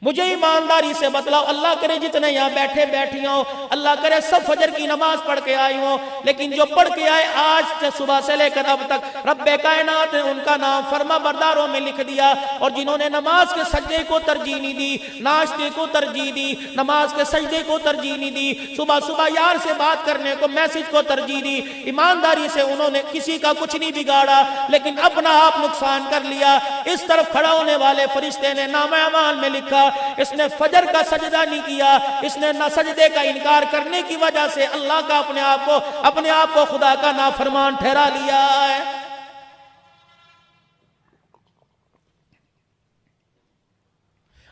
مجھے ایمانداری سے بتلاؤ، اللہ کرے جتنے یہاں بیٹھے بیٹھی ہوں، اللہ کرے سب فجر کی نماز پڑھ کے آئی ہوں، لیکن جو پڑھ کے آئے آج سے صبح سے لے کر اب تک رب کائنات نے ان کا نام فرما برداروں میں لکھ دیا، اور جنہوں نے نماز کے سجدے کو ترجیح نہیں دی، ناشتے کو ترجیح دی، نماز کے سجدے کو ترجیح نہیں دی، صبح صبح یار سے بات کرنے کو میسج کو ترجیح دی، ایمانداری سے انہوں نے کسی کا کچھ نہیں بگاڑا لیکن اپنا آپ نقصان کر لیا۔ اس طرف کھڑا ہونے والے فرشتے نے نامہ اعمال میں لکھا اس نے فجر کا سجدہ نہیں کیا، اس نے نہ سجدے کا انکار کرنے کی وجہ سے اللہ کا اپنے آپ کو خدا کا نافرمان ٹھہرا لیا ہے۔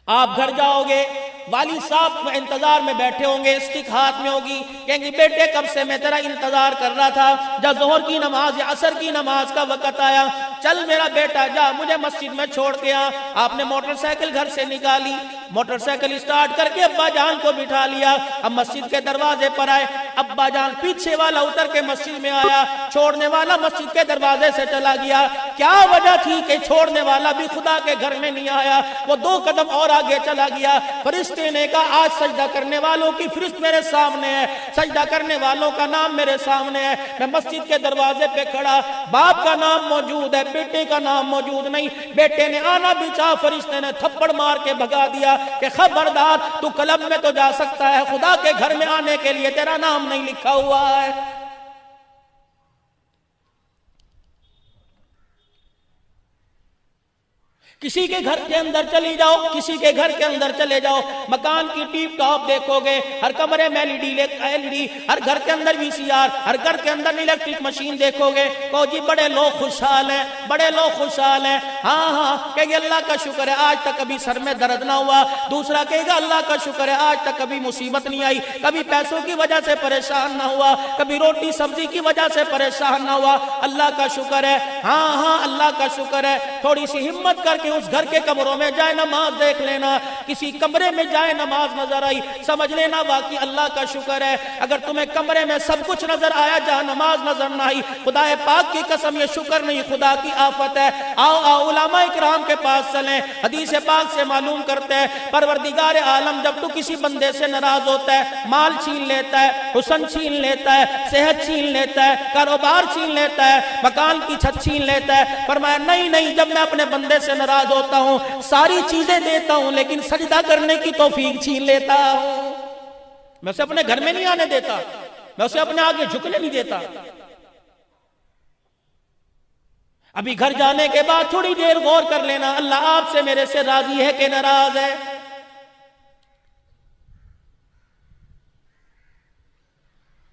آپ گھر جاؤ گے، والد صاحب انتظار میں بیٹھے ہوں گے، اسٹک ہاتھ میں ہوگی، کہیں گے بیٹے کب سے میں تیرا انتظار کر رہا تھا، جب ظہر کی نماز یا عصر کی نماز کا وقت آیا چل میرا بیٹا جا مجھے مسجد میں چھوڑ کے آ۔ آپ نے موٹر سائیکل گھر سے نکالی، موٹر سائیکل اسٹارٹ کر کے ابا جان کو بٹھا لیا، اب مسجد کے دروازے پر آئے، ابا جان پیچھے والا اتر کے مسجد میں آیا، چھوڑنے والا مسجد کے دروازے سے چلا گیا۔ کیا وجہ تھی کہ چھوڑنے والا بھی خدا کے گھر میں نہیں آیا؟ وہ 2 قدم اور آگے چلا گیا۔ فرشتے نے کہا آج سجدہ کرنے والوں کی فہرست میرے سامنے ہے، سجدہ کرنے والوں کا نام میرے سامنے ہے، میں مسجد کے دروازے پہ کھڑا، باپ کا نام موجود ہے، بیٹے کا نام موجود نہیں، بیٹے نے آنا بھی چاہا، فرشتے نے تھپڑ مار کے بھگا دیا کہ خبردار تو کلب میں تو جا سکتا ہے، خدا کے گھر میں آنے کے لیے تیرا نام نہیں لکھا ہوا ہے۔ کسی کے گھر کے اندر چلی جاؤ، کسی کے گھر کے اندر چلے جاؤ، مکان کی ٹیپ ٹاپ دیکھو گے، ہر کمرے میں ایل ای ڈی، ہر گھر کے اندر VCR، ہر گھر کے اندر الیکٹرک مشین دیکھو گے، کہو جی بڑے لوگ خوشحال ہیں، بڑے لوگ خوشحال ہیں، ہاں کہے گے اللہ کا شکر ہے آج تک کبھی سر میں درد نہ ہوا، دوسرا کہے گا اللہ کا شکر ہے آج تک کبھی مصیبت نہیں آئی، کبھی پیسوں کی وجہ سے پریشان نہ ہوا، کبھی روٹی سبزی کی وجہ سے پریشان نہ ہوا، اللہ کا شکر ہے، ہاں اللہ کا شکر ہے۔ تھوڑی سی ہمت کر کے اس گھر کے کمروں میں جائے نماز دیکھ لینا، کسی کمرے میں جائے نماز نظر آئی سمجھ لینا واقعی اللہ کا شکر ہے۔ اگر تمہیں کمرے میں سب کچھ نظر آیا جہاں نماز نظر نہ آئی، خدا پاک کی قسم یہ شکر نہیں خدا کی آفت ہے۔ آؤ علماء اکرام کے پاس چلیں، حدیث پاک سے معلوم کرتے ہیں پروردگار عالم جب تو کسی بندے سے ناراض ہوتا ہے مال چھین لیتا ہے، حسن چھین لیتا ہے، صحت چھین لیتا ہے، کاروبار چھین لیتا ہے، مکان کی چھت چھین لیتا ہے، فرمایا نہیں جب میں اپنے بندے سے ناراض ہوتا ہوں ساری چیزیں دیتا ہوں لیکن سجدہ کرنے کی توفیق چھین لیتا ہوں، میں اسے اپنے گھر میں نہیں آنے دیتا، میں اسے اپنے آگے جھکنے نہیں دیتا۔ ابھی گھر جانے کے بعد تھوڑی دیر غور کر لینا اللہ آپ سے میرے سے راضی ہے کہ ناراض ہے۔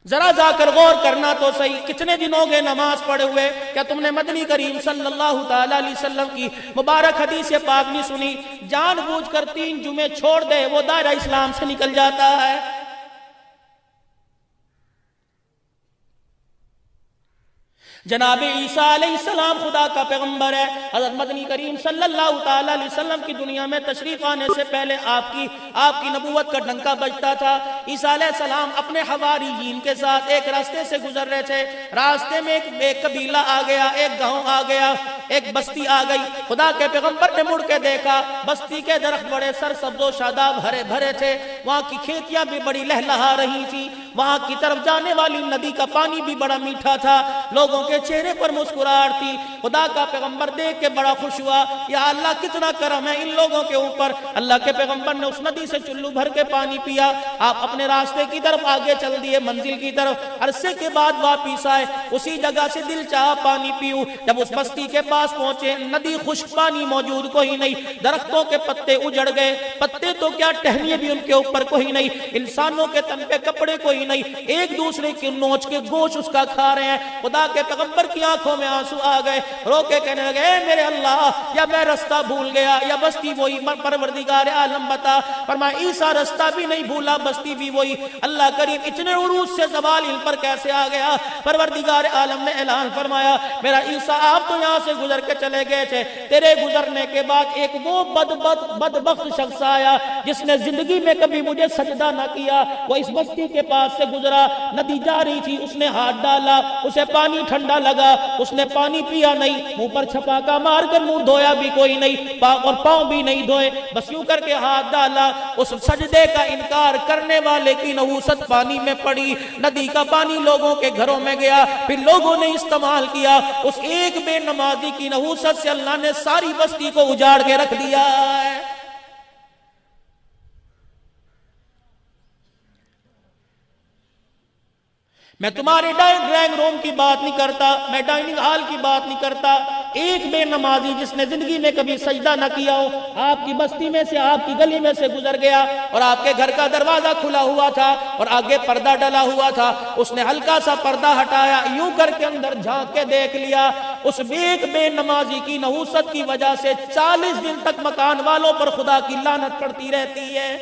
ذرا جا کر غور کرنا تو صحیح، کتنے دن ہو گئے نماز پڑھے ہوئے، کیا تم نے مدنی کریم صلی اللہ تعالیٰ علیہ وسلم کی مبارک حدیث پاک نہیں سنی؟ جان بوجھ کر 3 جمعے چھوڑ دے وہ دائرہ اسلام سے نکل جاتا ہے۔ جناب عیسیٰ علیہ السلام خدا کا پیغمبر ہے، حضرت مدنی کریم صلی اللہ تعالیٰ علیہ وسلم کی دنیا میں تشریف آنے سے پہلے آپ کی نبوت کا ڈنکا بجتا تھا۔ عیسیٰ علیہ السلام اپنے حواریین کے ساتھ ایک راستے سے گزر رہے تھے، راستے میں ایک قبیلہ آ گیا، ایک گاؤں آ گیا، ایک بستی آ گئی، خدا کے پیغمبر نے مڑ کے دیکھا، بستی کے درخت بڑے سرسبز و شاداب ہرے بھرے تھے، وہاں کی کھیتیاں بھی بڑی لہلہا رہی تھی، وہاں کی طرف جانے والی ندی کا پانی بھی بڑا میٹھا تھا، لوگوں کے چہرے پر مسکراہٹ تھی۔ خدا کا پیغمبر دیکھ کے بڑا خوش ہوا، یا اللہ کتنا کرم ہے ان لوگوں کے اوپر۔ اللہ کے پیغمبر نے اس ندی سے چلو بھر کے پانی پیا، آپ اپنے راستے کی طرف آگے چل دیے، منزل کی طرف، عرصے کے بعد واپس آئے، اسی جگہ سے دل چاہا پانی پیوں، جب اس بستی کے پاس پہنچے ندی خشک، پانی موجود کوئی نہیں، درختوں کے پتے اجڑ گئے، پتے تو کیا ٹہنیاں بھی ان کے اوپر کوئی نہیں، انسانوں کے تن پہ کپڑے کوئی نہیں، ایک دوسرے کی نوچ کے گوشت اس کا کھا رہے ہیں۔ خدا کے پیغمبر کی آنکھوں میں آنسو آ گئے، رو کے کہنے لگے اے میرے اللہ، یا میں رستہ بھول گیا یا بستی وہی، پروردگار عالم بتا۔ فرمایا عیسیٰ رستہ بھی نہیں بھولا، بستی بھی وہی۔ اللہ کریم اتنے عروج سے زوال ان پر کیسے آ گیا؟ پروردگار عالم نے اعلان فرمایا میرا عیسیٰ آپ تو یہاں سے گزر کے چلے گئے تھے، تیرے گزرنے کے بعد ایک وہ بدبخت شخص آیا جس نے زندگی میں کبھی مجھے سجدہ نہ کیا، وہ اس بستی کے پاس سے گزرا، ندی جا رہی تھی، اس نے ہاتھ ڈالا، اسے پانی ٹھنڈا لگا، اس نے پانی پیا نہیں، نہیں, منہ پر چھپاکا مار کر منہ دھویا بھی کوئی نہیں, اور پاؤں بھی نہیں دھوئے, بس یوں کر کے ہاتھ ڈالا. اس سجدے کا انکار کرنے والے کی نحوست پانی میں پڑی, ندی کا پانی لوگوں کے گھروں میں گیا, پھر لوگوں نے استعمال کیا. اس ایک بے نمازی کی نحوست سے اللہ نے ساری بستی کو اجاڑ کے رکھ دیا ہے. میں تمہارے ڈرائنگ روم کی بات نہیں کرتا, میں ڈائننگ ہال کی بات نہیں کرتا. ایک بے نمازی جس نے زندگی میں کبھی سجدہ نہ کیا ہو, آپ کی بستی میں سے, آپ کی گلی میں سے گزر گیا اور آپ کے گھر کا دروازہ کھلا ہوا تھا اور آگے پردہ ڈلا ہوا تھا. اس نے ہلکا سا پردہ ہٹایا, یوں کر کے اندر جھانک کے دیکھ لیا. اس ایک بے نمازی کی نحوست کی وجہ سے 40 دن تک مکان والوں پر خدا کی لعنت پڑتی رہتی ہے.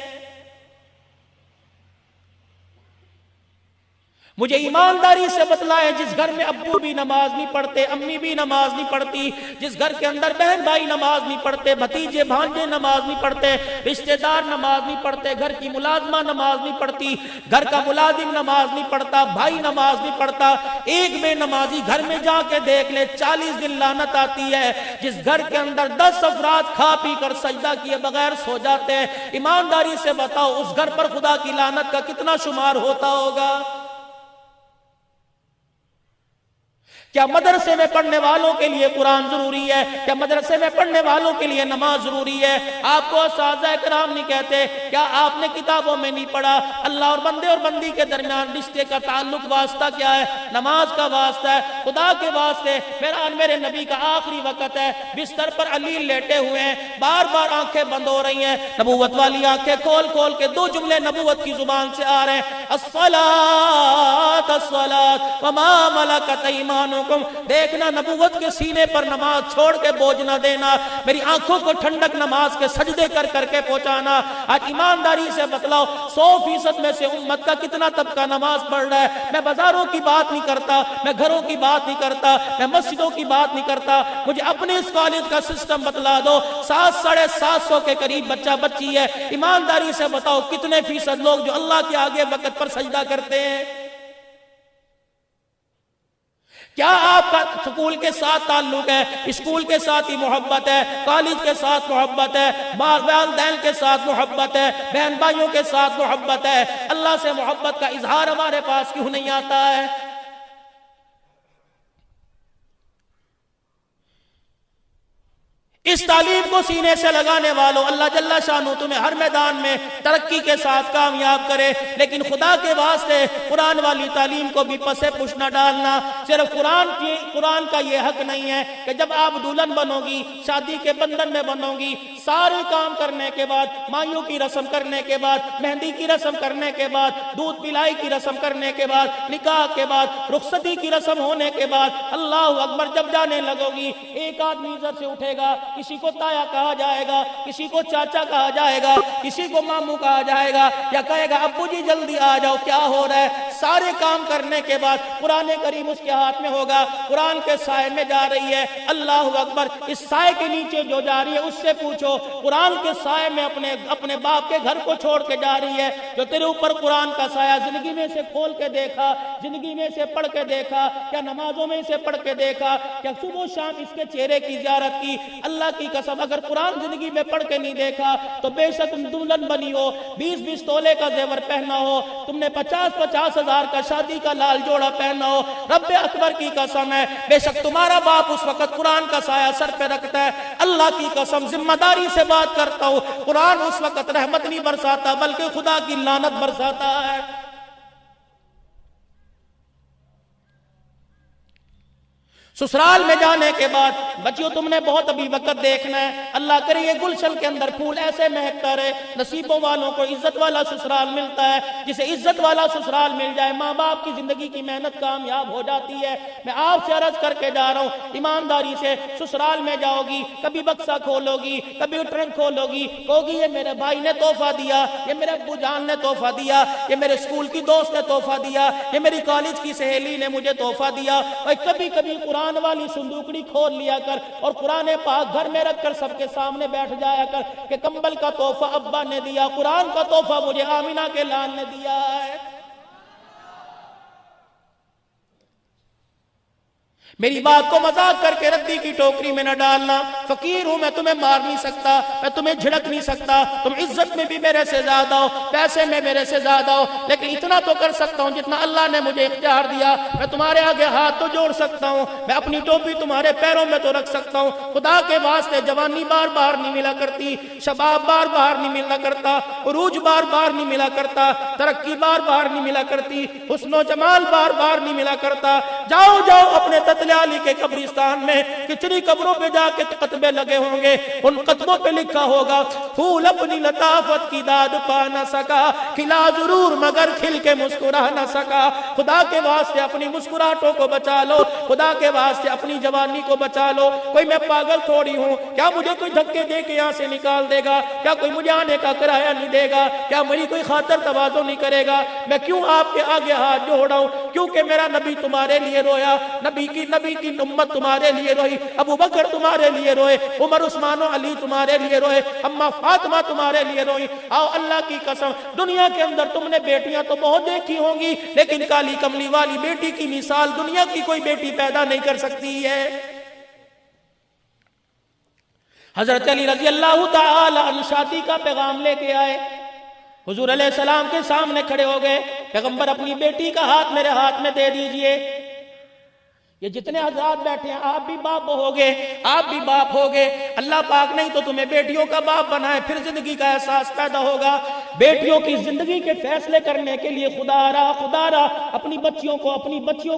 مجھے ایمانداری سے بتلائے, جس گھر میں ابو بھی نماز نہیں پڑھتے, امی بھی نماز نہیں پڑھتی, جس گھر کے اندر بہن بھائی نماز نہیں پڑھتے, بھتیجے بھانجے نماز نہیں پڑھتے, رشتہ دار نماز نہیں پڑھتے, گھر کی ملازمہ نماز نہیں پڑھتی, گھر کا ملازم نماز نہیں پڑھتا, بھائی نماز نہیں پڑھتا, ایک بے نمازی گھر میں جا کے دیکھ لے 40 دن لعنت آتی ہے. جس گھر کے اندر 10 افراد کھا پی کر سجدہ کیے بغیر سو جاتے ہیں, ایمانداری سے بتاؤ اس گھر پر خدا کی لعنت کا کتنا شمار ہوتا ہوگا؟ کیا مدرسے میں پڑھنے والوں کے لیے قرآن ضروری ہے؟ کیا مدرسے میں پڑھنے والوں کے لیے نماز ضروری ہے؟ آپ کو اساتذہ کرام نہیں کہتے؟ کیا آپ نے کتابوں میں نہیں پڑھا اللہ اور بندے اور بندی کے درمیان رشتے کا تعلق واسطہ کیا ہے؟ نماز کا واسطہ ہے. خدا کے واسطے میرے نبی کا آخری وقت ہے, بستر پر علی لیٹے ہوئے ہیں, بار بار آنکھیں بند ہو رہی ہیں, نبوت والی آنکھیں کھول کھول کے 2 جملے نبوت کی زبان سے آ رہے ہیں, الصلاۃ الصلاۃ وما ملکت ایمانکم. دیکھنا نبوت کے سینے پر نماز چھوڑ کے بوجھ نہ دینا, میری آنکھوں کو ٹھنڈک نماز کے سجدے کر کر کے پہنچانا. آج ایمانداری سے بتلاؤ 100% میں سے امت کا کتنا طبقہ نماز پڑھ رہا ہے؟ میں بازاروں کی بات نہیں کرتا, میں گھروں کی بات نہیں کرتا, میں مسجدوں کی بات نہیں کرتا, مجھے اپنے اس کالج کا سسٹم بتلا دو. 700-750 کے قریب بچہ بچی ہے, ایمانداری سے بتاؤ کتنے فیصد لوگ جو اللہ کے آگے وقت پر سجدہ کرتے ہیں؟ کیا آپ کا سکول کے ساتھ تعلق ہے؟ اسکول کے ساتھ ہی محبت ہے, کالج کے ساتھ محبت ہے, والدین کے ساتھ محبت ہے, بہن بھائیوں کے ساتھ محبت ہے. اللہ سے محبت کا اظہار ہمارے پاس کیوں نہیں آتا ہے؟ اس تعلیم کو سینے سے لگانے والوں, اللہ جل شانہ تمہیں ہر میدان میں ترقی کے ساتھ کامیاب کرے. لیکن خدا کے واسطے قرآن والی تعلیم کو بھی پسے پش نہ ڈالنا. صرف قرآن کا یہ حق نہیں ہے کہ جب آپ دلہن بنو گی, شادی کے بندھن میں بنو گی, سارے کام کرنے کے بعد, مائیوں کی رسم کرنے کے بعد, مہندی کی رسم کرنے کے بعد, دودھ پلائی کی رسم کرنے کے بعد, نکاح کے بعد, رخصتی کی رسم ہونے کے بعد, اللہ اکبر جب جانے لگو گی, ایک آدمی ادھر سے اٹھے گا, کسی کو تایا کہا جائے گا, کسی کو چاچا کہا جائے گا, کسی کو ماموں کہا جائے گا, یا کہے گا ابو جی جلدی آ جاؤ کیا ہو رہا ہے. سارے کام کرنے کے بعد قرآن کریم اس کے ہاتھ میں ہوگا, قرآن کے سائے میں جا رہی ہے, اللہ اکبر, اس سائے کے نیچے جو جا رہی ہے اس سے پوچھو قرآن کے سائے میں اپنے باپ کے گھر کو چھوڑ کے جا رہی ہے, جو تیرے اوپر قرآن کا سایہ زندگی میں سے کھول کے دیکھا, زندگی میں سے پڑھ کے دیکھا, کیا نمازوں میں سے پڑھ کے دیکھا, کیا صبح و شام اس کے چہرے کی زیارت کی؟ اللہ کی قسم اگر قرآن زندگی میں پڑھ کے نہیں دیکھا تو بے شک تم دلہن بنی ہو, 20-20 تولے کا زیور پہنا ہو, تم نے 50-50 ہزار کا شادی کا لال جوڑا پہنا ہو, رب اکبر کی قسم ہے بے شک تمہارا باپ اس وقت قرآن کا سایہ سر پہ رکھتا ہے. اللہ کی قسم ذمہ داری سے بات کرتا ہوں, قرآن اس وقت رحمت نہیں برساتا بلکہ خدا کی لعنت برساتا ہے. سسرال میں جانے کے بعد بچیوں تم نے بہت ابھی وقت دیکھنا ہے, اللہ کرے یہ گلشن کے اندر پھول ایسے مہکتا رہے, نصیبوں والوں کو عزت والا سسرال ملتا ہے, جسے عزت والا سسرال مل جائے ماں باپ کی زندگی کی محنت کامیاب ہو جاتی ہے. میں آپ سے عرض کر کے جا رہا ہوں, ایمانداری سے سسرال میں جاؤ گی, کبھی بکسا کھولو گی, کبھی ٹرنک کھولو گی, کہو گی یہ میرے بھائی نے تحفہ دیا, یہ میرے ابو جان نے تحفہ دیا, یہ میرے اسکول کی دوست نے تحفہ دیا, یہ میری کالج کی سہیلی نے مجھے تحفہ دیا. اور کبھی کبھی قرآن والی صندوقڑی کھول لیا کر اور قرآن پاک گھر میں رکھ کر سب کے سامنے بیٹھ جایا کر کہ کمبل کا تحفہ ابا نے دیا, قرآن کا تحفہ مجھے آمینہ کے لال نے دیا ہے. میری بات کو مذاق کر کے ردی کی ٹوکری میں نہ ڈالنا. فقیر ہوں میں، تمہیں مار نہیں سکتا، میں تمہیں جھڑک نہیں سکتا، تم عزت میں بھی میرے سے زیادہ ہو، پیسے میں میرے سے زیادہ ہو، لیکن اتنا تو کر سکتا ہوں جتنا اللہ نے مجھے اختیار دیا. میں تمہارے آگے ہاتھ تو جوڑ سکتا ہوں، میں اپنی ٹوپی تمہارے پیروں میں تو رکھ سکتا ہوں. خدا کے واسطے جوانی بار بار نہیں ملا کرتی، شباب بار بار نہیں ملنا کرتا، عروج بار بار نہیں ملا کرتا، ترقی بار بار نہیں ملا کرتی، حسن و جمال بار بار نہیں ملا کرتا. جاؤ جاؤ اپنے علی کے قبرستان میں کتنی قبروں پہ جا کے قطبے لگے ہوں گے، ان قطبوں پہ لکھا ہوگا پھول اپنی لطافت کی داد پا نہ سکا، کھلا ضرور مگر کھل کے مسکرا نہ سکا. خدا کے واسطے اپنی مسکراہٹوں کو بچا لو، خدا کے واسطے اپنی جوانی کو بچا لو. کوئی میں پاگل تھوڑی ہوں، کیا مجھے کوئی دھکے دے کے یہاں سے نکال دے گا؟ کیا کوئی مجھے آنے کا کرایہ نہیں دے گا؟ کیا میری کوئی خاطر تواضع نہیں کرے گا؟ میں کیوں آپ کے آگے ہاتھ جوڑا ہوں؟ کیونکہ میرا نبی تمہارے لیے رویا، نبی کی امت تمہارے لیے روئی، ابو بکر تمہارے لیے روئے، عمر عثمان و علی تمہارے لیے روئے، اماں فاطمہ تمہارے لیے روئی. آؤ اللہ کی قسم، دنیا کے اندر تم نے بیٹیاں تو بہت دیکھی ہوں گی، لیکن کالی کملی والی بیٹی کی مثال دنیا کی کوئی بیٹی پیدا نہیں کر سکتی ہے. حضرت علی رضی اللہ تعالی عنہ شادی کا پیغام لے کے آئے، حضور علیہ السلام کے سامنے کھڑے ہو گئے. پیغمبر اپنی بیٹی کا ہاتھ میرے ہاتھ میں دے دیجئے. یہ جتنے حضرات بیٹھے ہیں آپ بھی باپ ہوگے، آپ بھی باپ ہوگے. اللہ پاک نہیں تو تمہیں بیٹیوں کا باپ بنائے، پھر زندگی کا احساس پیدا ہوگا. بیٹیوں کی زندگی کے فیصلے کرنے کے لیے خدا را اپنی بچیوں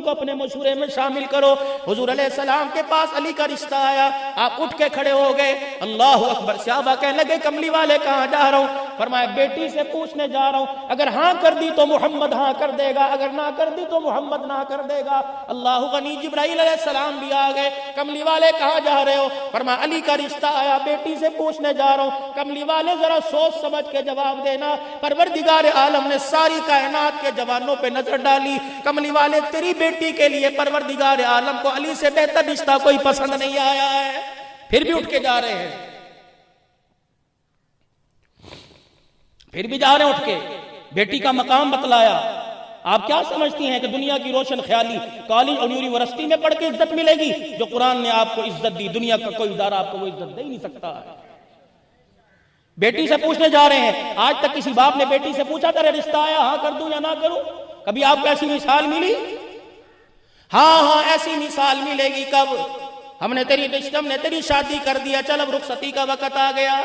کو اپنے مشورے میں شامل کرو. حضور علیہ السلام کے پاس علی کا رشتہ آیا، آپ اٹھ کے کھڑے ہو گئے. اللہ اکبر. صحابہ کہنے لگے کملی والے کہاں جا رہا ہوں؟ فرمایا بیٹی سے پوچھنے جا رہا ہوں، اگر ہاں کر دی تو محمد ہاں کر دے گا، اگر نہ کر دی تو محمد نہ کر دے گا. اللہ غنی. جبرائیل علیہ السلام بھی آ گئے. کملی والے کہاں جا رہے ہو؟ فرمایا علی کا رشتہ آیا، بیٹی سے پوچھنے جا رہا ہوں. کملی والے ذرا سوچ سمجھ کے جواب دینا. پروردگار عالم نے ساری کائنات کے جوانوں پہ نظر ڈالی. کملی والے تیری بیٹی کے لیے پروردگار عالم کو علی سے بہتر رشتہ کوئی پسند نہیں آیا ہے. پھر بھی اٹھ کے جا رہے ہیں، پھر بھی جا رہے ہیں اٹھ کے. بیٹی کا مقام بتلایا. آپ کیا سمجھتی ہیں کہ دنیا کی روشن خیالی کالج اور یونیورسٹی میں پڑھ کے عزت ملے گی؟ جو قرآن نے آپ کو عزت دی، دنیا کا کوئی ادارہ آپ کو وہ عزت دے ہی نہیں سکتا ہے. بیٹی سے پوچھنے جا رہے ہیں. آج تک کسی باپ نے بیٹی سے پوچھا تھا رشتہ آیا ہاں کر دوں یا نہ کروں؟ کبھی آپ کو ایسی مثال ملی؟ ہاں ایسی مثال ملے گی کب؟ ہم نے تیری شادی کر دیا، چل اب رخصتی کا وقت آ گیا.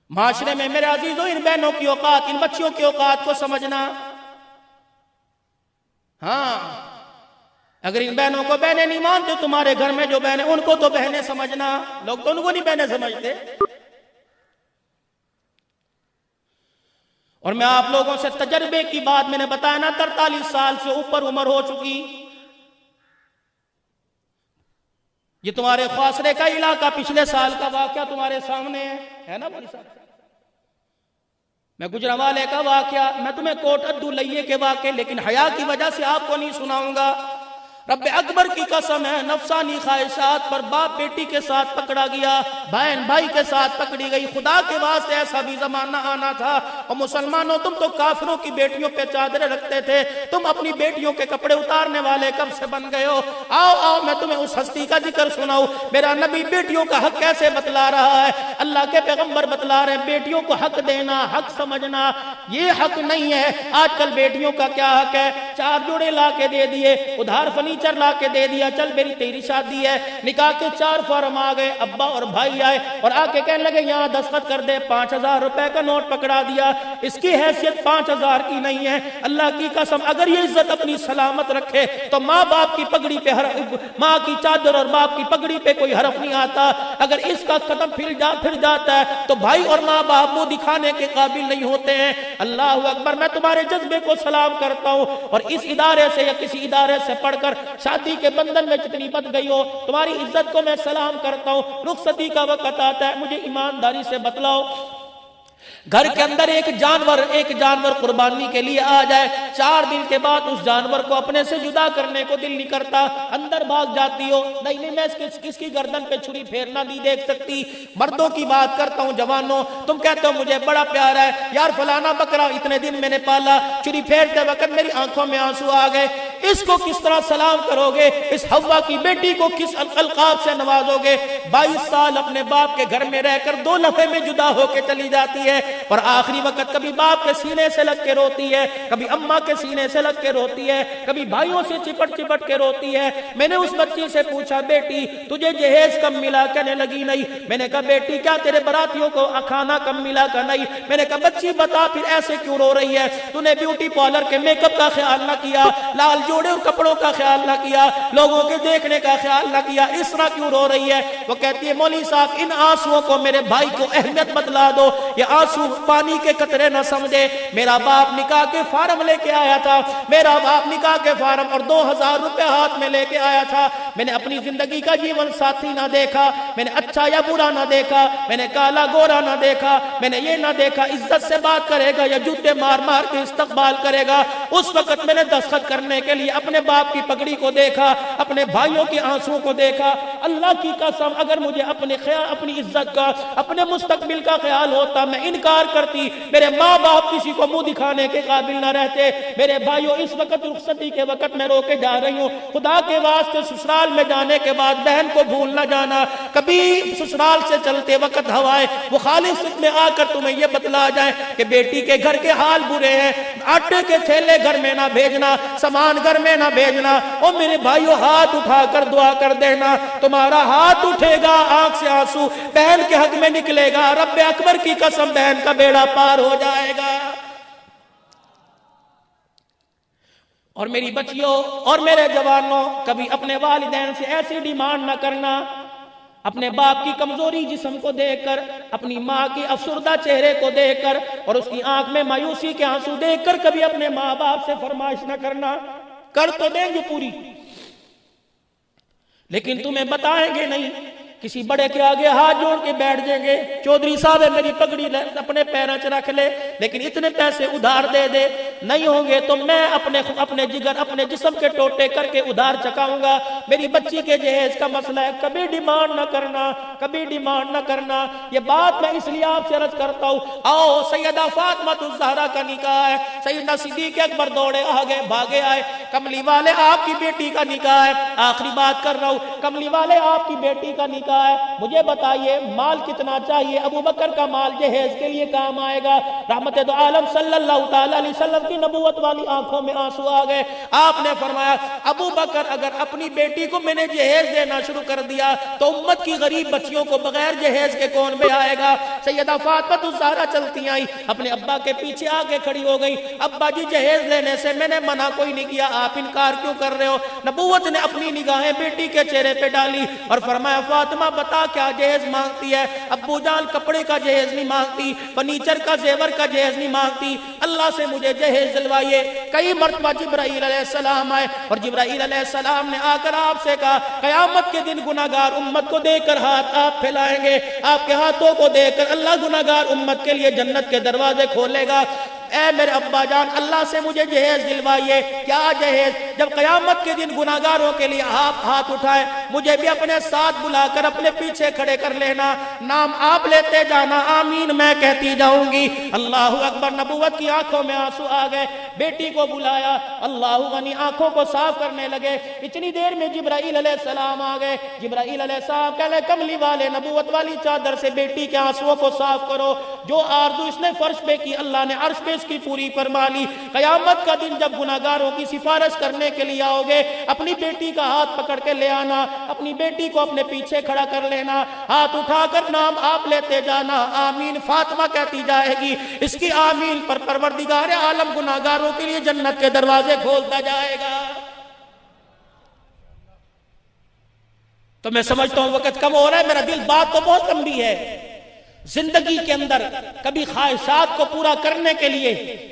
معاشرے میں میرے عزیزوں ان بہنوں کی اوقات، ان بچیوں کی اوقات کو سمجھنا. ہاں اگر ان بہنوں کو بہنیں نہیں مانتے، تمہارے گھر میں جو بہنیں ان کو تو بہنیں سمجھنا. لوگ تو ان کو نہیں بہنیں سمجھتے. اور میں آپ لوگوں سے تجربے کی بات میں نے بتایا نا، 43 سال سے اوپر عمر ہو چکی. یہ تمہارے خواصرے کا علاقہ پچھلے سال کا واقعہ تمہارے سامنے ہے نا بھائی صاحب. میں گجرانوالے کا واقعہ، میں تمہیں کوٹ ادو لئیے کے واقعے لیکن حیا کی وجہ سے آپ کو نہیں سناؤں گا. رب اکبر کی قسم ہے، نفسانی خواہشات پر باپ بیٹی کے ساتھ پکڑا گیا، بہن بھائی کے ساتھ پکڑی گئی. خدا کے واسطے ایسا بھی زمانہ آنا تھا. اور مسلمانوں تم تو کافروں کی بیٹیوں پہ چادریں رکھتے تھے، تم اپنی بیٹیوں کے کپڑے اتارنے والے کب سے بن گئے ہو؟ آؤ میں تمہیں اس ہستی کا ذکر سناؤں. میرا نبی بیٹیوں کا حق کیسے بتلا رہا ہے. اللہ کے پیغمبر بتلا رہے ہیں بیٹیوں کو حق دینا، حق سمجھنا. یہ حق نہیں ہے. آج کل بیٹیوں کا کیا حق ہے؟ 4 جوڑے لا کے دے دیے، ادھار فرنیچر لا کے دے دیا، چل میری تیری شادی ہے. نکاح کے 4 فارم آ گئے، ابا اور بھائی آئے اور آ کے کہنے لگے یہاں دستخط کر دے. 5000 روپے کا نوٹ پکڑا دیا. اس کی حیثیت 5000 کی نہیں ہے. اللہ کی قسم اگر یہ عزت اپنی سلامت رکھے تو ماں باپ کی پگڑی پہ ماں کی چادر اور باپ کی پگڑی پہ کوئی حرف نہیں آتا. اگر اس کا قدم پھر جاتا ہے تو بھائی اور ماں باپ منہ دکھانے کے قابل نہیں ہوتے ہیں. اللہ اکبر. میں تمہارے جذبے کو سلام کرتا ہوں. اور اس ادارے سے یا کسی ادارے سے پڑھ کر شادی کے بندھن میں جتنی بت گئی ہو، تمہاری عزت کو میں سلام کرتا ہوں. رخصتی کا وقت آتا ہے، مجھے ایمانداری سے بتلاؤ، گھر کے اندر ایک جانور قربانی کے لیے آ جائے، 4 دن کے بعد اس جانور کو اپنے سے جدا کرنے کو دل نہیں کرتا، اندر بھاگ جاتی ہو. نہیں میں کس کی گردن پہ چھری پھیرنا نہیں دیکھ سکتی. مردوں کی بات کرتا ہوں. جوانوں تم کہتے ہو مجھے بڑا پیار ہے یار، فلانا بکرا اتنے دن میں نے پالا، چھری پھیرتے وقت میری آنکھوں میں آنسو آ گئے. اس کو کس طرح سلام کرو گے، اس حوا کی بیٹی کو کس القاب سے نوازو گے؟ 22 سال اپنے باپ کے گھر میں رہ کر 2 لمحے میں جدا ہو کے چلی جاتی ہے، اور آخری وقت کبھی باپ کے سینے سے لگ کے روتی ہے، کبھی اماں کے سینے سے لگ کے روتی ہے، کبھی بھائیوں سے چپٹ چپٹ کے روتی ہے۔ میں نے اس بچی سے پوچھا بیٹی تجھے جہیز کم ملا؟ کہنے لگی نہیں۔ میں نے کہا بیٹی کیا تیرے براتیوں کو کھانا کم ملا؟ کہ نہیں۔ میں نے کہا بچی بتا پھر ایسے کیوں رو رہی ہے؟ تو نے بیوٹی پارلر کے میک اپ کا خیال نہ کیا، لال جوڑے اور کپڑوں کا خیال نہ کیا، لوگوں کے دیکھنے کا خیال نہ کیا، اس طرح کیوں رو رہی ہے؟ وہ کہتی ہے مولوی صاحب ان آنسوؤں کو میرے بھائی کو اہمیت بتلا دو، یہ آنسو پانی کے قطرے نہ سمجھے۔ میرا باپ نکاح کے فارم لے کے آیا تھا، میرا باپ نکاح کے فارم اور 2000 روپے ہاتھ میں لے کے آیا تھا۔ میں نے اپنی زندگی کا جیون ساتھی نہ دیکھا، میں نے اچھا یا برا نہ دیکھا، میں نے کالا گورا نہ دیکھا، میں نے یہ نہ دیکھا عزت سے بات کرے گا یا جوتے مار مار کے استقبال کرے گا۔ اس وقت میں نے دستخط کرنے کے لیے اپنے باپ کی پگڑی کو دیکھا، اپنے بھائیوں کے آنسوں کو دیکھا۔ اللہ کی قسم اگر مجھے اپنی عزت کا، اپنے مستقبل کا خیال ہوتا میں انکار کرتی۔ میرے ماں باپ کسی کو منہ دکھانے کے قابل نہ رہتے۔ میرے بھائیوں اس وقت رخصتی کے وقت میں رو کے جا رہی ہوں، خدا کے واسطے سسرال میں جانے کے بعد بہن کو بھول نہ جانا، کبھی سسرال سے چلتے وقت ہوائیں مخالفت میں آ کر تمہیں یہ بتلا جائیں کہ بیٹی کے گھر کے حال برے ہیں، آٹے کے تھیلے گھر میں نہ بھیجنا، سامان گھر میں نہ بھیجنا۔ اور میرے بھائیوں ہاتھ اٹھا کر دعا کر دینا، تمہارا ہاتھ اٹھے گا آنکھ سے آنسو بہن کے حق میں نکلے گا، رب اکبر کی قسم بہن کا بیڑا پار ہو جائے گا۔ اور میری بچیوں اور میرے جوانوں، کبھی اپنے والدین سے ایسی ڈیمانڈ نہ کرنا، اپنے باپ کی کمزوری جسم کو دیکھ کر، اپنی ماں کی افسردہ چہرے کو دیکھ کر اور اس کی آنکھ میں مایوسی کے آنسو دیکھ کر کبھی اپنے ماں باپ سے فرمائش نہ کرنا۔ کر تو دیں گے پوری، لیکن تمہیں بتائیں گے نہیں، کسی بڑے کے آگے ہاتھ جوڑ کے بیٹھ جائیں گے، چودھری صاحب ہے میری پگڑی اپنے پیروں سے رکھ لے لیکن اتنے پیسے ادھار دے دے، نہیں ہوں گے تو میں اپنے جگر اپنے جسم کے ٹوٹے کر کے ادھار چکاؤں گا۔ میری بچی کے جہیز کا مسئلہ ہے، کبھی ڈیمانڈ نہ کرنا، کبھی ڈیمانڈ نہ کرنا۔ یہ بات میں اس لیے آپ سے عرض کرتا ہوں، آؤ سیدہ فاطمہ الزہرا کا نکاح ہے، سیدنا صدیق اکبر دوڑے آگے بھاگے آئے، کملی والے آپ کی بیٹی کا نکاح ہے، آخری بات کر رہا ہوں، کملی والے آپ کی بیٹی کا نکاح ہے، مجھے بتائیے مال کتنا چاہیے؟ ابو بکر کا مال جہیز کے لیے کام آئے گا۔ رحمت دو عالم صلی اللہ تعالی علیہ وسلم کی نبوت والی آنکھوں میں آنسو آ گئے۔ آپ نے فرمایا ابو بکر اگر اپنی بیٹی کو میں نے جہیز دینا شروع کر دیا تو امت کی غریب بچیوں کو بغیر جہیز کے کون میں آئے گا؟ سیدہ فاطمہ الزہرا چلتی آئی، اپنے ابا کے پیچھے آگے کھڑی ہو گئی، ابا جی جہیز لینے سے میں نے منع کوئی نہیں کیا، آپ انکار کیوں کر رہے ہو؟ نبوت نے اپنی نگاہیں بیٹی کے چہرے پہ ڈالی اور فرمایا فاطمہ بتا کیا جہیز مانگتی ہے؟ ابو جان کپڑے کا جہیز نہیں مانگتی، فرنیچر کا زیور کا جہیز نہیں مانگتی، اللہ سے مجھے جہیز دلوائیے۔ کئی مرتبہ جبرائیل علیہ السلام آئے اور جبرائیل علیہ السلام نے آ کر آپ سے کہا قیامت کے دن گناہگار امت کو دیکھ کر ہاتھ آپ پھیلائیں گے، آپ کے ہاتھوں کو دیکھ کر اللہ گناہگار امت کے لیے جنت کے دروازے کھولے گا۔ اے میرے ابا جان اللہ سے مجھے جہیز دلوائیے۔ کیا جہیز؟ جب قیامت کے دن گناہگاروں کے لیے آپ ہاتھ اٹھائیں مجھے بھی اپنے ساتھ بلا کر اپنے پیچھے کھڑے کر لینا، نام آپ لیتے جانا، آمین میں کہتی جاؤں گی۔ اللہ اکبر۔ نبوت کی آنکھوں میں آنسو آ گئے، بیٹی کو بلایا، اللہ غنی آنکھوں کو صاف کرنے لگے۔ اتنی دیر میں جبرائیل علیہ السلام آ گئے۔ جبرائیل علیہ السلام کہنے کملی والے نبوت والی چادر سے بیٹی کے آنسوؤں کو صاف کرو، جو آرزو اس نے فرش پہ کی اللہ نے عرش پہ اس کی پوری فرما لی۔ قیامت کا دن جب گناہگاروں کی سفارش کرنے کے لیے آؤ گے اپنی بیٹی کا ہاتھ پکڑ کے لے آنا، اپنی بیٹی کو اپنے پیچھے کھڑا کر لینا، ہاتھ اٹھا کر نام آپ لیتے جانا، آمین فاطمہ کہتی جائے گی۔ اس کی آمین پر پروردگار عالم گناہگاروں کے لیے جنت کے دروازے کھولتا جائے گا۔ تو میں سمجھتا ہوں وقت کم ہو رہا ہے، میرا دل بات تو بہت لمبی ہے۔ زندگی کے اندر کبھی خواہشات کو پورا کرنے کے لیے،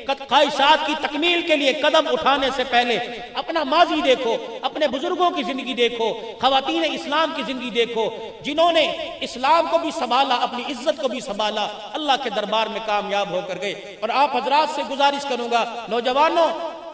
خواہشات کی تکمیل کے لیے قدم اٹھانے سے پہلے اپنا ماضی دیکھو، اپنے بزرگوں کی زندگی دیکھو، خواتین اسلام کی زندگی دیکھو، جنہوں نے اسلام کو بھی سنبھالا، اپنی عزت کو بھی سنبھالا، اللہ کے دربار میں کامیاب ہو کر گئے۔ اور آپ حضرات سے گزارش کروں گا نوجوانوں،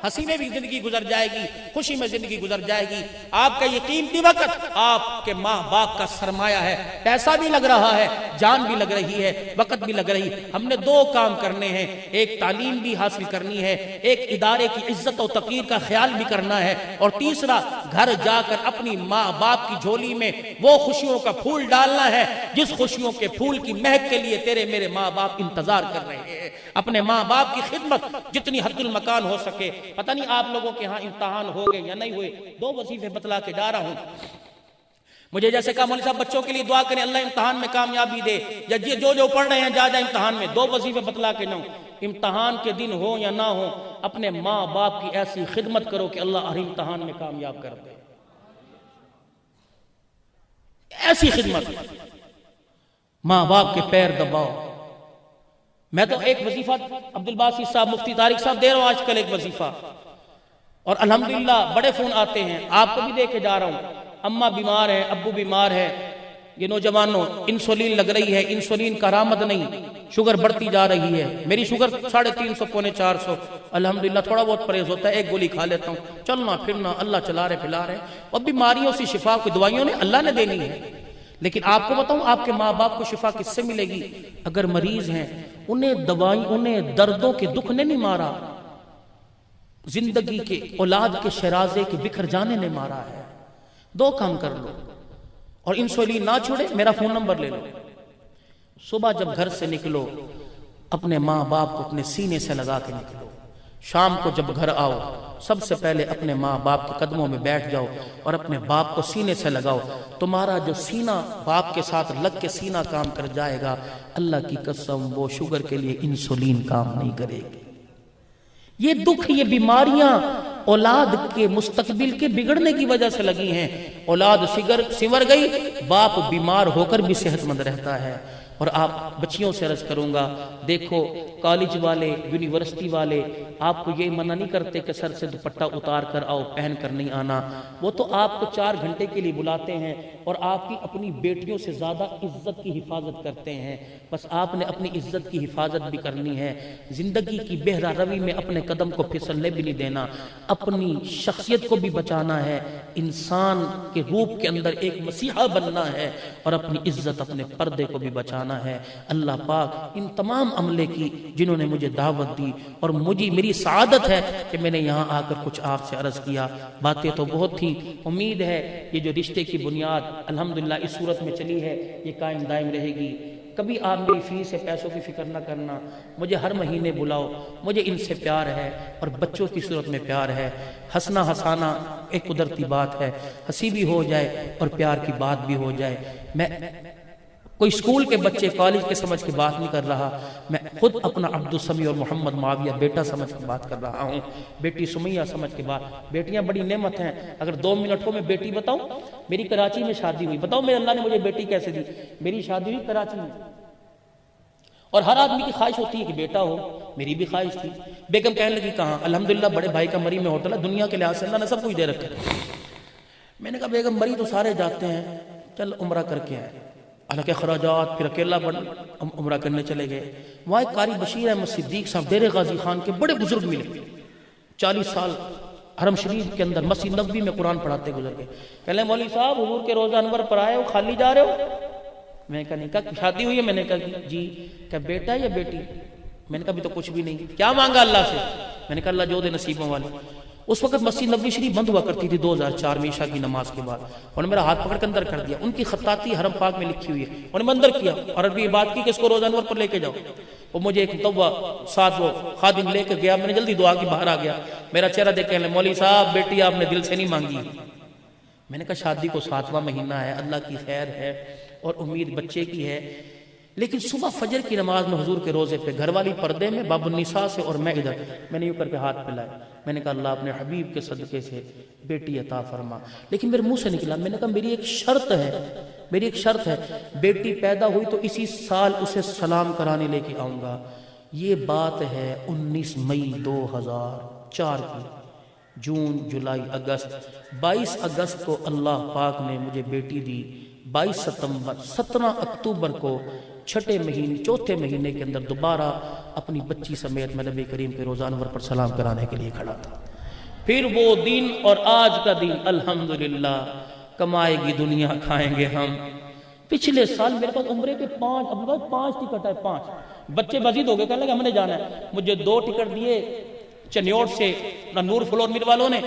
ہنسی میں بھی زندگی گزر جائے گی، خوشی میں زندگی گزر جائے گی۔ آپ کا یہ قیمتی وقت آپ کے ماں باپ کا سرمایہ ہے، پیسہ بھی لگ رہا ہے، جان بھی لگ رہی ہے، وقت بھی لگ رہی ہے۔ ہم نے دو کام کرنے ہیں، ایک تعلیم بھی حاصل کرنی ہے، ایک ادارے کی عزت و توقیر کا خیال بھی کرنا ہے، اور تیسرا گھر جا کر اپنی ماں باپ کی جھولی میں وہ خوشیوں کا پھول ڈالنا ہے جس خوشیوں کے پھول کی مہک کے لیے تیرے میرے ماں باپ انتظار کر رہے ہیں۔ اپنے ماں باپ کی خدمت جتنی حد المکان ہو سکے۔ پتہ نہیں آپ لوگوں کے ہاں امتحان ہو گئے یا نہیں ہوئے، 2 وظیفے بتلا کے جا رہا ہوں۔ مجھے جیسے کہا مولوی صاحب بچوں کے لیے دعا کریں اللہ امتحان میں کامیابی دے، یا جو پڑھ رہے ہیں جا امتحان میں، 2 وظیفے بتلا کے جاؤں۔ امتحان کے دن ہو یا نہ ہو، اپنے ماں باپ کی ایسی خدمت کرو کہ اللہ ہر امتحان میں کامیاب کر دے۔ ایسی خدمت، ماں باپ کے پیر دباؤ۔ میں تو ایک وظیفہ عبدالباسط صاحب مفتی طارق صاحب دے رہا ہوں آج کل ایک وظیفہ، اور الحمدللہ بڑے فون آتے ہیں، آپ کو بھی دے کے جا رہا ہوں۔ اماں بیمار ہے، ابو بیمار ہے، یہ نوجوانوں انسولین لگ رہی ہے، انسولین کرامت نہیں، شوگر بڑھتی جا رہی ہے۔ میری شوگر 350 پونے 400، الحمدللہ تھوڑا بہت پرہیز ہوتا ہے، ایک گولی کھا لیتا ہوں، چلنا پھرنا اللہ چلا رہے پھلا رہے۔ اور بیماریوں سے شفا کی دوائیوں نے اللہ نے دینی ہے، لیکن آپ کو بتاؤں آپ کے ماں باپ کو شفا کس سے ملے گی؟ اگر مریض ہیں انہیں دردوں کے دکھ نے نہیں مارا، زندگی کے اولاد کے شرازے کے بکھر جانے نے مارا ہے۔ 2 کام کر لو، اور انسولین نہ چھوڑے میرا فون نمبر لے لو۔ صبح جب گھر سے نکلو اپنے ماں باپ کو اپنے سینے سے لگا کے نکلو، شام کو جب گھر آؤ سب سے پہلے اپنے ماں باپ کے قدموں میں بیٹھ جاؤ اور اپنے باپ کو سینے سے لگاؤ۔ تمہارا جو سینہ باپ کے ساتھ لگ کے سینہ کام کر جائے گا، اللہ کی قسم وہ شوگر کے لیے انسولین کام نہیں کرے گی۔ یہ دکھ، یہ بیماریاں اولاد کے مستقبل کے بگڑنے کی وجہ سے لگی ہیں۔ اولاد سنور گئی، باپ بیمار ہو کر بھی صحت مند رہتا ہے۔ اور آپ بچیوں سے عرض کروں گا، دیکھو کالج والے، یونیورسٹی والے آپ کو یہ منع نہیں کرتے کہ سر سے دوپٹہ اتار کر آؤ، پہن کر نہیں آنا۔ وہ تو آپ کو 4 گھنٹے کے لیے بلاتے ہیں اور آپ کی اپنی بیٹیوں سے زیادہ عزت کی حفاظت کرتے ہیں۔ بس آپ نے اپنی عزت کی حفاظت بھی کرنی ہے، زندگی کی بہرا روی میں اپنے قدم کو پھسلنے بھی نہیں دینا، اپنی شخصیت کو بھی بچانا ہے، انسان کے روپ کے اندر ایک مسیحا بننا ہے، اور اپنی عزت اپنے پردے کو بھی بچانا ہے۔ اللہ پاک ان تمام عملے کی جنہوں نے مجھے دعوت دی، اور میری سعادت ہے کہ میں نے یہاں آ کر کچھ آپ سے عرض کیا۔ باتیں تو بہت تھیں، امید ہے یہ جو رشتے کی بنیاد الحمدللہ اس صورت میں چلی ہے یہ قائم دائم رہے گی۔ کبھی آپ میری فیس سے پیسوں کی فکر نہ کرنا، مجھے ہر مہینے بلاؤ، مجھے ان سے پیار ہے اور بچوں کی صورت میں پیار ہے۔ ہنسنا ہنسانا ایک قدرتی بات ہے، ہنسی بھی ہو جائے اور پیار کی بات بھی ہو جائے۔ میں کوئی اسکول کے بچے کالج کے سمجھ کے بات نہیں کر رہا، میں خود اپنا عبدالسمیع اور محمد معاویہ بیٹا سمجھ کے بات کر رہا ہوں، بیٹی سمیہ سمجھ کے بات۔ بیٹیاں بڑی نعمت ہیں، اگر 2 منٹ کو میں بیٹی بتاؤں، میری کراچی میں شادی ہوئی، بتاؤ میرے اللہ نے مجھے بیٹی کیسے دی؟ میری شادی ہوئی کراچی میں، اور ہر آدمی کی خواہش ہوتی ہے کہ بیٹا ہو، میری بھی خواہش تھی۔ بیگم کہنے لگی کہاں؟ الحمدللہ بڑے بھائی کا مری میں ہوٹل ہے، دنیا کے لحاظ سے اللہ نے سب کچھ دے رکھا ہے۔ میں نے کہا بیگم مری تو سارے جاتے ہیں، چل عمرہ کر کے آئے۔ حالانکہ اخراجات، پھر اکیلا عمرہ کرنے چلے گئے۔ وہاں ایک قاری بشیر احمد صدیق صاحب دیر غازی خان کے بڑے بزرگ ملے، 40 سال حرم شریف کے اندر مسجد نبوی میں قرآن پڑھاتے گزر گئے۔ کہنے لگے مولوی صاحب حضور کے روزہ انور پر آئے ہو، خالی جا رہے ہو؟ میں نے کہا نہیں۔ کہا شادی ہوئی ہے؟ میں نے کہا جی۔ کہ بیٹا یا بیٹی؟ میں نے کہا ابھی تو کچھ بھی نہیں۔ کیا مانگا اللہ سے؟ میں نے کہا اللہ جو دے نصیبوں والے۔ اس وقت مسجد نبوی شریف بند ہوا کرتی تھی 2004 میں عشاء کی نماز کے بعد، انہوں نے میرا ہاتھ پکڑ کے اندر کر دیا، ان کی خطاطی حرم پاک میں لکھی ہوئی ہے، انہوں نے اندر کیا اور عربی بات کی کہ اس کو روزہ انور پر لے کے جاؤ۔ وہ مجھے ایک توبہ ساتھ وہ خادم لے کے گیا، میں نے جلدی دعا کی باہر آ گیا، میرا چہرہ دیکھ کے مولوی صاحب بیٹی آپ نے دل سے نہیں مانگی۔ میں نے کہا شادی کو 7واں مہینہ ہے، اللہ کی خیر ہے اور امید بچے کی ہے، لیکن صبح فجر کی نماز میں حضور کے روزے پہ گھر والی پردے میں باب النساء سے اور میں ادھر، میں نے یوں کر کے ہاتھ پھیلائے، میں نے کہا اللہ اپنے حبیب کے صدقے سے بیٹی عطا فرما۔ لیکن میرے منہ سے نکلا، میں نے کہا میری ایک شرط ہے، بیٹی پیدا ہوئی تو اسی سال اسے سلام کرانے لے کے آؤں گا۔ یہ بات ہے 19 مئی 2004 کی، جون جولائی اگست، 22 اگست کو اللہ پاک نے مجھے بیٹی دی، 22 ستمبر 17 اکتوبر کو چوتھے مہینے کے اندر دوبارہ اپنی بچی سمیت میں نبی کریم کے روزہ انور پر سلام کرانے کے لیے کھڑا تھا۔ پھر وہ دن اور آج کا دن الحمدللہ کمائے گی دنیا کھائیں گے ہم۔ پچھلے سال میرے پاس عمرے کے 5 ٹکٹ ہے، 5 بچے مزید ہو گئے، کہنے لگے ہم نے جانا ہے، مجھے 2 ٹکٹ دیے چنیوٹ سے نور فلور میر والوں نے،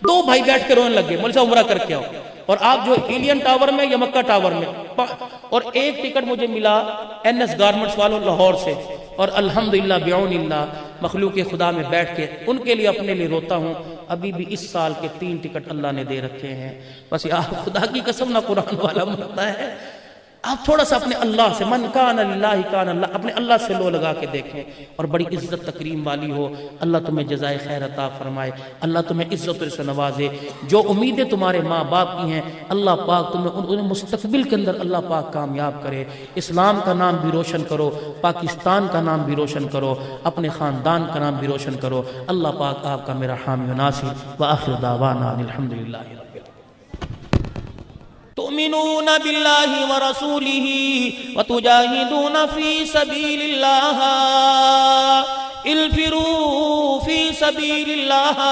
2 بھائی بیٹھ کے رونے لگے، مولوی صاحب عمرہ کر کے آؤ، اور آپ جو ایلین ٹاور میں یا مکہ ٹاور میں، اور 1 ٹکٹ مجھے ملا NS گارمنٹس والوں لاہور سے، اور الحمدللہ بعون اللہ مخلوق خدا میں بیٹھ کے ان کے لیے اپنے لیے روتا ہوں۔ ابھی بھی اس سال کے 3 ٹکٹ اللہ نے دے رکھے ہیں۔ بس آپ خدا کی قسم نہ قرآن والا مرتا ہے، آپ تھوڑا سا اپنے اللہ سے، من کان للہ کان اللہ، اپنے اللہ سے لو لگا کے دیکھیں، اور بڑی عزت تکریم والی ہو۔ اللہ تمہیں جزائے خیر عطا فرمائے، اللہ تمہیں عزت سے نوازے۔ جو امیدیں تمہارے ماں باپ کی ہیں اللہ پاک تمہیں انہیں مستقبل کے اندر اللہ پاک کامیاب کرے۔ اسلام کا نام بھی روشن کرو، پاکستان کا نام بھی روشن کرو، اپنے خاندان کا نام بھی روشن کرو۔ اللہ پاک آپ کا میرا حامی و ناصر، وآخر دعوانا الحمدللہ رب العالمین۔ تؤمنون باللہ ورسولہ وتجاہدون فی سبیل اللہ، انفروا فی سبیل اللہ۔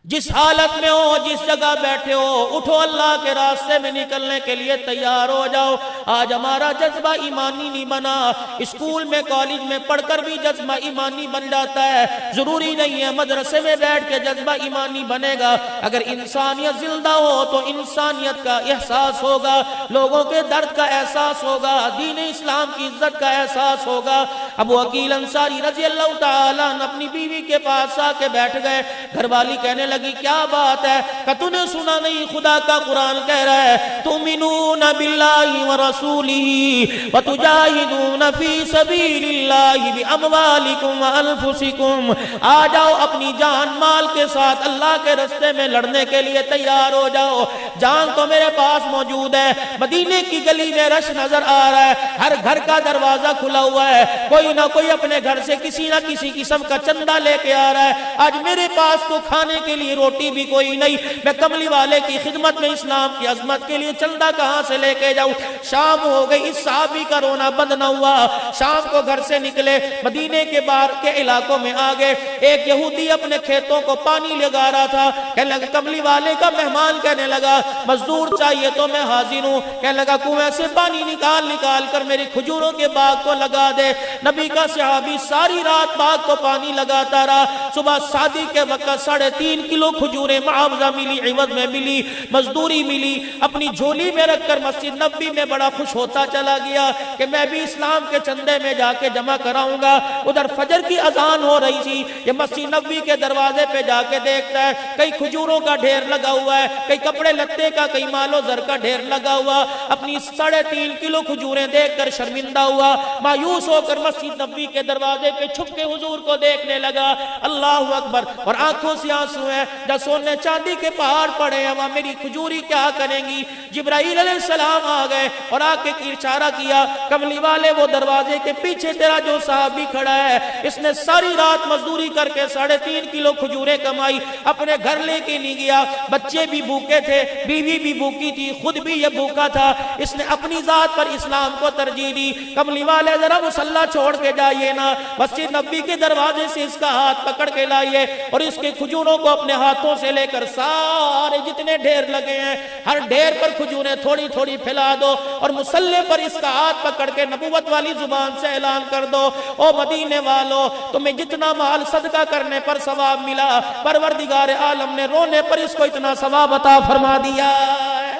جس حالت میں ہو، جس جگہ بیٹھے ہو، اٹھو، اللہ کے راستے میں نکلنے کے لیے تیار ہو جاؤ۔ آج ہمارا جذبہ ایمانی نہیں بنا، اسکول میں کالج میں پڑھ کر بھی جذبہ ایمانی بن جاتا ہے، ضروری نہیں ہے مدرسے میں بیٹھ کے جذبہ ایمانی بنے گا۔ اگر انسانیت زندہ ہو تو انسانیت کا احساس ہوگا، لوگوں کے درد کا احساس ہوگا، دین اسلام کی عزت کا احساس ہوگا۔ ابو عقیل انصاری رضی اللہ تعالیٰ عنہ اپنی بیوی کے پاس آ کے بیٹھ گئے، گھر والی کہنے لگی کیا بات ہے؟ کہ تو نے سنا نہیں خدا کا قرآن کہہ رہا ہے تؤمنون باللہ ورسولہ وتجاہدون فی سبیل اللہ باموالکم وانفسکم۔ آ جاؤ، اپنی جان مال کے ساتھ اللہ کے راستے میں لڑنے کے لیے تیار ہو جاؤ۔ جان تو میرے پاس موجود ہے، مدینے کی گلی میں رش نظر آ رہا ہے، ہر گھر کا دروازہ کھلا ہوا ہے، کوئی نہ کوئی اپنے گھر سے کسی نہ کسی قسم کا چندہ لے کے آ رہا ہے۔ آج میرے پاس تو کھانے کے لیے روٹی بھی کوئی نہیں، میں کملی والے کی خدمت میں اسلام کی عظمت کے لیے چندہ کہاں سے لے کے جاؤں؟ شام ہو گئی، اس صحابی کا رونا بند نہ ہوا۔ شام کو گھر سے نکلے، مدینے کے باہر کے علاقوں میں آگے، ایک یہودی اپنے کھیتوں کو پانی لگا رہا تھا، کہنے لگا کملی والے کا مہمان، کہنے لگا مزدور چاہیے تو میں حاضر ہوں، کہنے لگا کنویں سے پانی نکال کر میری کھجوروں کے باغ کو لگا دے۔ نبی کا صحابی ساری رات باغ کو پانی لگاتا رہا، صبح شادی کے وقت 3.5 کلو کھجوریں معاوضہ ملی، عوض میں ملی، مزدوری ملی، اپنی جھولی میں رکھ کر مسجد نبوی میں بڑا خوش ہوتا چلا گیا کہ میں بھی اسلام کے چندے میں جا کے جمع کراؤں گا۔ ادھر فجر کی اذان ہو رہی تھی، یہ مسجد نبوی کے دروازے پہ جا کے دیکھتا ہے کئی کھجوروں کا ڈھیر لگا ہوا ہے، کئی کپڑے لتے کا، کئی مال و زر کا ڈھیر لگا ہوا۔ اپنی 3.5 کلو کھجوریں دیکھ کر شرمندہ ہوا، مایوس ہو کر مسجد نبوی کے دروازے پہ چھپ کے حضور کو دیکھنے لگا۔ اللہ اکبر، اور آنکھوں سے آنسو ہیں، جب سونے چاندی کے پہاڑ پڑے ہیں وہاں میری کھجوری کیا کریں گی؟ جبرائیل علیہ السلام آ گئے اور آ کے اشارہ کیا، کملی والے وہ دروازے کے پیچھے تیرا جو صحابی کھڑا ہے، اس نے ساری رات مزدوری کر کے 3.5 کلو کھجوریں کمائی، اپنے گھر لے کے نہیں گیا، بچے بھی بھوکے تھے، بیوی بھی بھوکی تھی، خود بھی یہ بھوکا تھا، اس نے اپنی ذات پر اسلام کو ترجیح دی۔ کملی والے ذرا مصلی چھوڑ کے جائیے نا، مسجد نبوی کے دروازے سے اس کا ہاتھ پکڑ کے لائیے اور اس کے کھجوروں کو اپنے ہاتھوں سے لے کر سارے جتنے ڈھیر لگے ہیں ہر ڈھیر پر کھجوریں تھوڑی تھوڑی پھیلا دو اور مصلی پر اس کا ہاتھ پکڑ کے نبوت والی زبان سے اعلان کر دو، او مدینے والو، تمہیں جتنا مال صدقہ کرنے پر ثواب ملا، پروردگار عالم نے رونے پر اس کو اتنا ثواب عطا فرما دیا ہے۔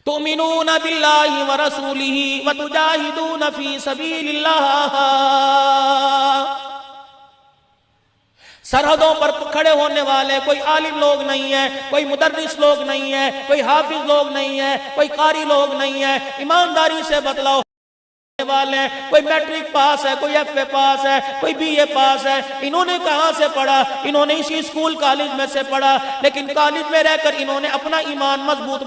تؤمنون باللہ ورسولہ وتجاہدون فی سبیل اللہ۔ سرحدوں پر کھڑے ہونے والے کوئی عالم لوگ نہیں ہیں، کوئی مدرس لوگ نہیں ہیں، کوئی حافظ لوگ نہیں ہیں، کوئی قاری لوگ نہیں ہیں، ایمانداری سے بتلاؤ والے، کوئی میٹرک پاس ہے، کوئی ایف اے پاس ہے، کوئی بی اے پاس ہے، انہوں نے کہاں سے پڑھا؟ انہوں نے اسی اسکول کالج میں سے پڑھا، لیکن کالج میں رہ کر انہوں نے اپنا ایمان مضبوط